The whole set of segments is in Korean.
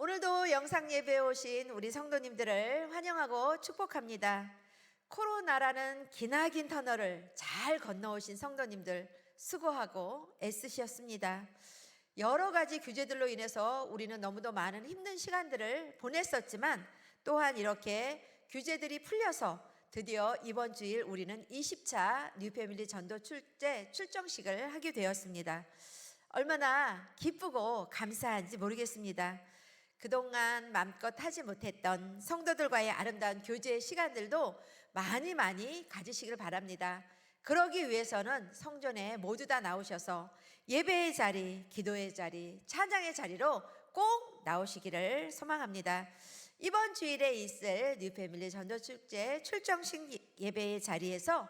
오늘도 영상 예배에 오신 우리 성도님들을 환영하고 축복합니다. 코로나라는 기나긴 터널을 잘 건너오신 성도님들 수고하고 애쓰셨습니다. 여러 가지 규제들로 인해서 우리는 너무도 많은 힘든 시간들을 보냈었지만 또한 이렇게 규제들이 풀려서 드디어 이번 주일 우리는 20차 뉴패밀리 전도 출정식을 하게 되었습니다. 얼마나 기쁘고 감사한지 모르겠습니다. 그동안 맘껏 하지 못했던 성도들과의 아름다운 교제 시간들도 많이 가지시길 바랍니다. 그러기 위해서는 성전에 모두 다 나오셔서 예배의 자리, 기도의 자리, 찬양의 자리로 꼭 나오시기를 소망합니다. 이번 주일에 있을 뉴패밀리 전도축제 출정식 예배의 자리에서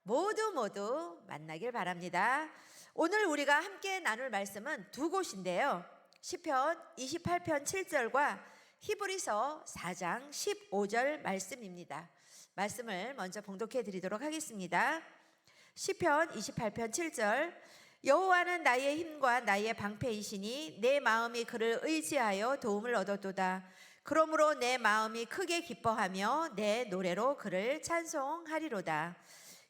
모두 만나길 바랍니다. 오늘 우리가 함께 나눌 말씀은 두 곳인데요. 시편 28편 7절과 히브리서 4장 15절 말씀입니다. 말씀을 먼저 봉독해 드리도록 하겠습니다. 시편 28편 7절, 여호와는 나의 힘과 나의 방패이시니 내 마음이 그를 의지하여 도움을 얻었도다. 그러므로 내 마음이 크게 기뻐하며 내 노래로 그를 찬송하리로다.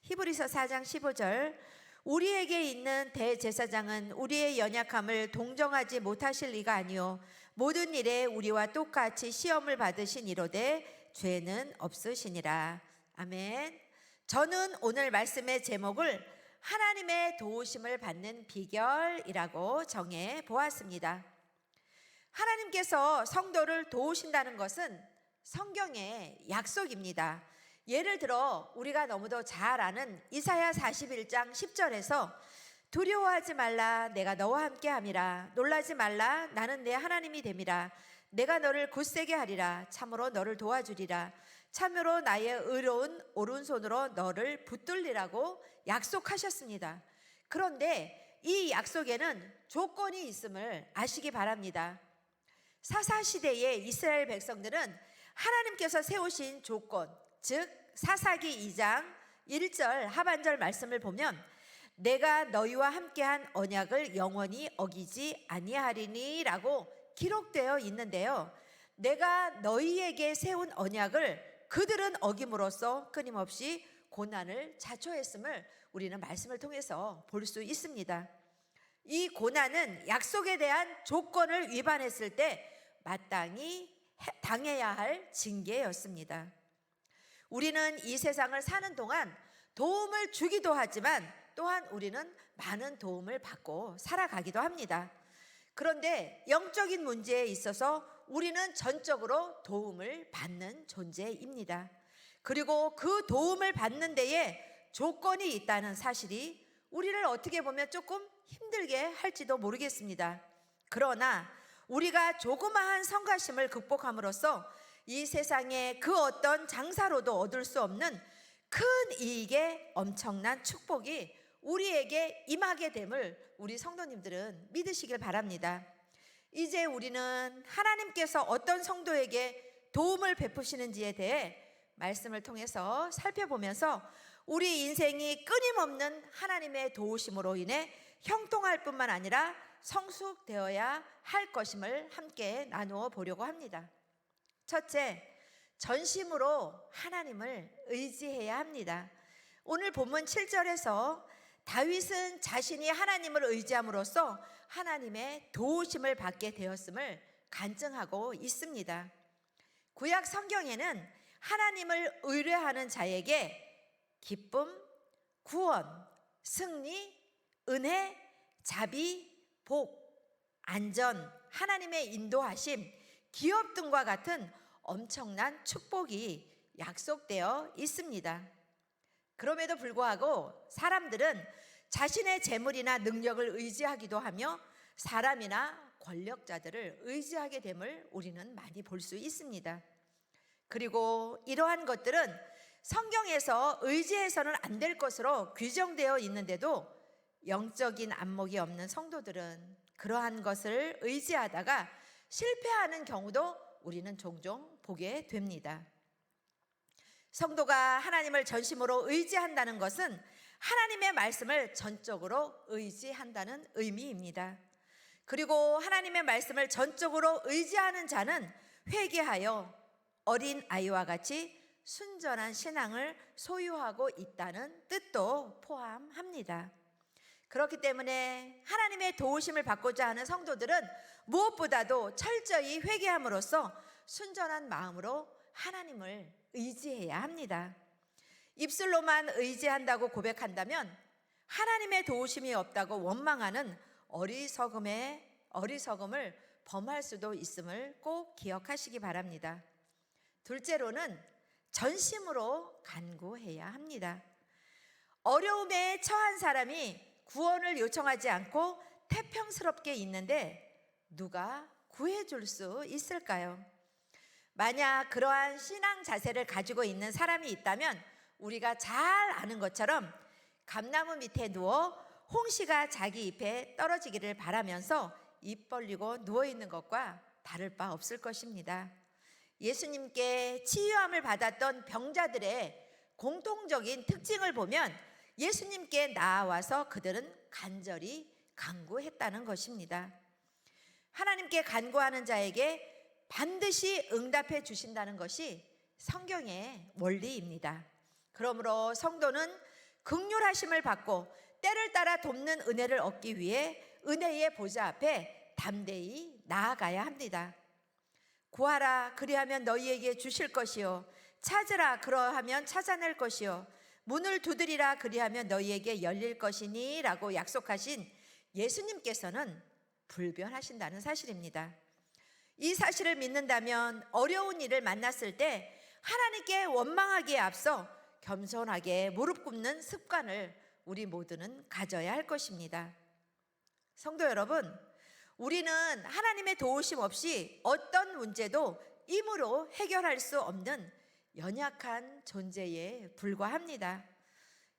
히브리서 4장 15절, 우리에게 있는 대제사장은 우리의 연약함을 동정하지 못하실 리가 아니요 모든 일에 우리와 똑같이 시험을 받으신 이로되 죄는 없으시니라. 아멘. 저는 오늘 말씀의 제목을 하나님의 도우심을 받는 비결이라고 정해 보았습니다. 하나님께서 성도를 도우신다는 것은 성경의 약속입니다. 예를 들어 우리가 너무도 잘 아는 이사야 41장 10절에서 두려워하지 말라 내가 너와 함께 함이라 놀라지 말라 나는 내 하나님이 됨이라 내가 너를 굳세게 하리라 참으로 너를 도와주리라 참으로 나의 의로운 오른손으로 너를 붙들리라고 약속하셨습니다. 그런데 이 약속에는 조건이 있음을 아시기 바랍니다. 사사시대의 이스라엘 백성들은 하나님께서 세우신 조건, 즉 사사기 2장 1절 하반절 말씀을 보면 내가 너희와 함께한 언약을 영원히 어기지 아니하리니 라고 기록되어 있는데요. 내가 너희에게 세운 언약을 그들은 어김으로써 끊임없이 고난을 자초했음을 우리는 말씀을 통해서 볼 수 있습니다. 이 고난은 약속에 대한 조건을 위반했을 때 마땅히 당해야 할 징계였습니다. 우리는 이 세상을 사는 동안 도움을 주기도 하지만 또한 우리는 많은 도움을 받고 살아가기도 합니다. 그런데 영적인 문제에 있어서 우리는 전적으로 도움을 받는 존재입니다. 그리고 그 도움을 받는 데에 조건이 있다는 사실이 우리를 어떻게 보면 조금 힘들게 할지도 모르겠습니다. 그러나 우리가 조그마한 성가심을 극복함으로써 이 세상의 그 어떤 장사로도 얻을 수 없는 큰 이익의 엄청난 축복이 우리에게 임하게 됨을 우리 성도님들은 믿으시길 바랍니다. 이제 우리는 하나님께서 어떤 성도에게 도움을 베푸시는지에 대해 말씀을 통해서 살펴보면서 우리 인생이 끊임없는 하나님의 도우심으로 인해 형통할 뿐만 아니라 성숙되어야 할 것임을 함께 나누어 보려고 합니다. 첫째, 전심으로 하나님을 의지해야 합니다. 오늘 본문 7절에서 다윗은 자신이 하나님을 의지함으로써 하나님의 도우심을 받게 되었음을 간증하고 있습니다. 구약 성경에는 하나님을 의뢰하는 자에게 기쁨, 구원, 승리, 은혜, 자비, 복, 안전, 하나님의 인도하심, 기업 등과 같은 엄청난 축복이 약속되어 있습니다. 그럼에도 불구하고 사람들은 자신의 재물이나 능력을 의지하기도 하며 사람이나 권력자들을 의지하게 됨을 우리는 많이 볼 수 있습니다. 그리고 이러한 것들은 성경에서 의지해서는 안 될 것으로 규정되어 있는데도 영적인 안목이 없는 성도들은 그러한 것을 의지하다가 실패하는 경우도 우리는 종종 보게 됩니다. 성도가 하나님을 전심으로 의지한다는 것은 하나님의 말씀을 전적으로 의지한다는 의미입니다. 그리고 하나님의 말씀을 전적으로 의지하는 자는 회개하여 어린 아이와 같이 순전한 신앙을 소유하고 있다는 뜻도 포함합니다. 그렇기 때문에 하나님의 도우심을 받고자 하는 성도들은 무엇보다도 철저히 회개함으로써 순전한 마음으로 하나님을 의지해야 합니다. 입술로만 의지한다고 고백한다면 하나님의 도우심이 없다고 원망하는 어리석음을 범할 수도 있음을 꼭 기억하시기 바랍니다. 둘째로는 전심으로 간구해야 합니다. 어려움에 처한 사람이 구원을 요청하지 않고 태평스럽게 있는데 누가 구해줄 수 있을까요? 만약 그러한 신앙 자세를 가지고 있는 사람이 있다면 우리가 잘 아는 것처럼 감나무 밑에 누워 홍시가 자기 잎에 떨어지기를 바라면서 입 벌리고 누워있는 것과 다를 바 없을 것입니다. 예수님께 치유함을 받았던 병자들의 공통적인 특징을 보면 예수님께 나아와서 그들은 간절히 간구했다는 것입니다. 하나님께 간구하는 자에게 반드시 응답해 주신다는 것이 성경의 원리입니다. 그러므로 성도는 긍휼하심을 받고 때를 따라 돕는 은혜를 얻기 위해 은혜의 보좌 앞에 담대히 나아가야 합니다. 구하라 그리하면 너희에게 주실 것이요 찾으라 그러하면 찾아낼 것이요 문을 두드리라 그리하면 너희에게 열릴 것이니 라고 약속하신 예수님께서는 불변하신다는 사실입니다. 이 사실을 믿는다면 어려운 일을 만났을 때 하나님께 원망하기에 앞서 겸손하게 무릎 꿇는 습관을 우리 모두는 가져야 할 것입니다. 성도 여러분, 우리는 하나님의 도우심 없이 어떤 문제도 힘으로 해결할 수 없는 연약한 존재에 불과합니다.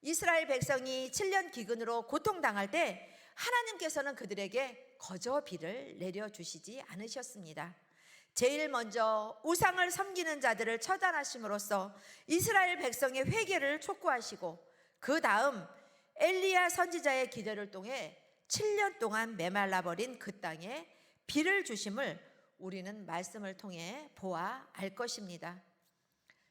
이스라엘 백성이 7년 기근으로 고통당할 때 하나님께서는 그들에게 거저 비를 내려주시지 않으셨습니다. 제일 먼저 우상을 섬기는 자들을 처단하심으로써 이스라엘 백성의 회개를 촉구하시고 그 다음 엘리야 선지자의 기도를 통해 7년 동안 메말라버린 그 땅에 비를 주심을 우리는 말씀을 통해 보아 알 것입니다.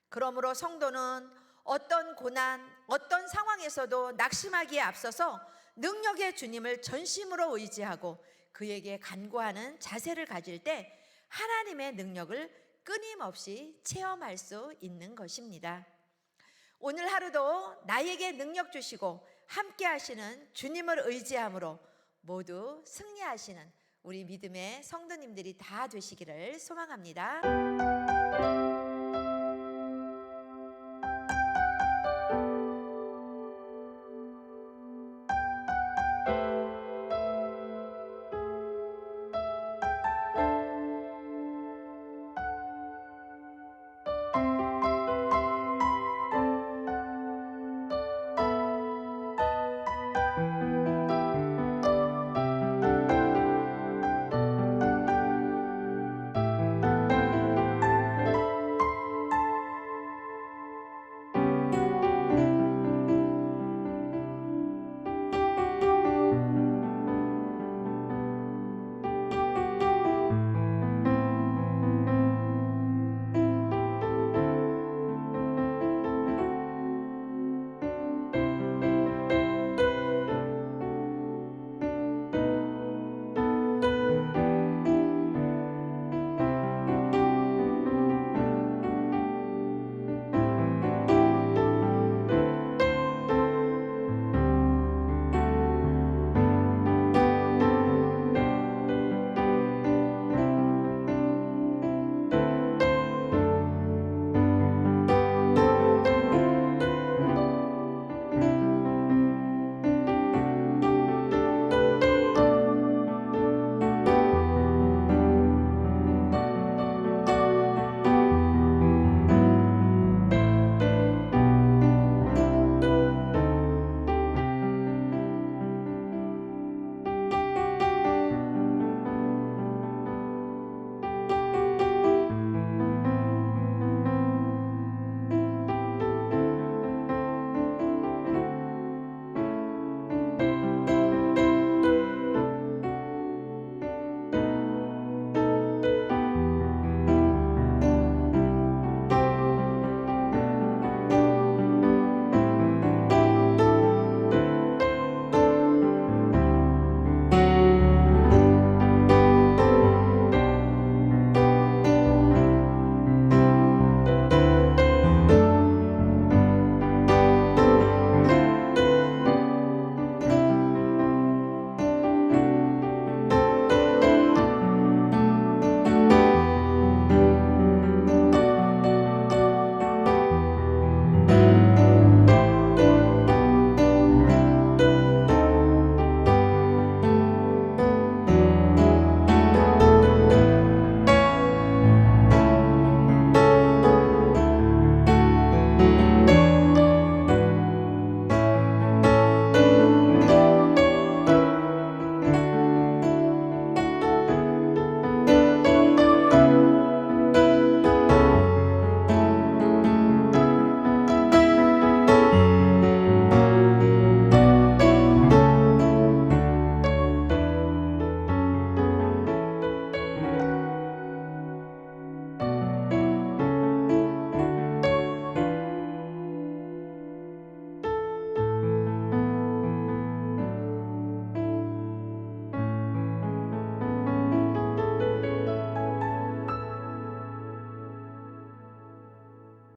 그러므로 성도는 어떤 고난, 어떤 상황에서도 낙심하기에 앞서서 능력의 주님을 전심으로 의지하고 그에게 간구하는 자세를 가질 때 하나님의 능력을 끊임없이 체험할 수 있는 것입니다. 오늘 하루도 나에게 능력 주시고 함께 하시는 주님을 의지함으로 모두 승리하시는 우리 믿음의 성도님들이 다 되시기를 소망합니다.